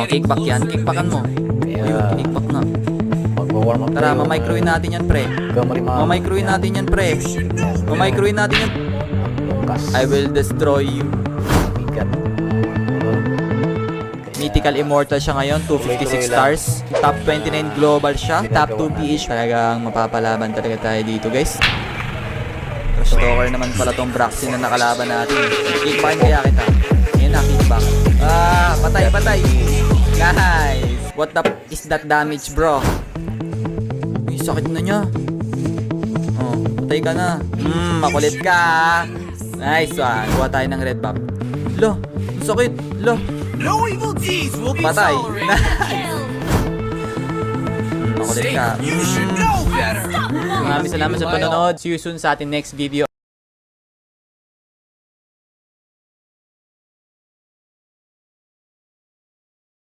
Kickback yan. Kickbackan mo. Ayun, kickback na. Mag-warm up. Tara, mamicrowin natin yan, pre. Mamicrowin natin yan, pre. Mamicrowin natin yan. I will destroy you. Mythical Immortal siya ngayon, 256 stars. Top 29 global siya. Top 2 PH. Talagang mapapalaban talaga tayo dito, guys. Trash talker naman pala tong Braxin na nakalaban natin. Kickbackin kaya kita. Ngayon na, kickback. Patay. Nice. What the is that damage, bro? Uy, sakit na niya. Oh, patay ka na. Makulit ka. Nice one. Kuha tayo ng red buff. Lo, sakit. Lo. No evil deeds will be Patay. tolerated. Makulit ka. You should know better. Maraming salamat sa panonood. See you soon sa ating next video.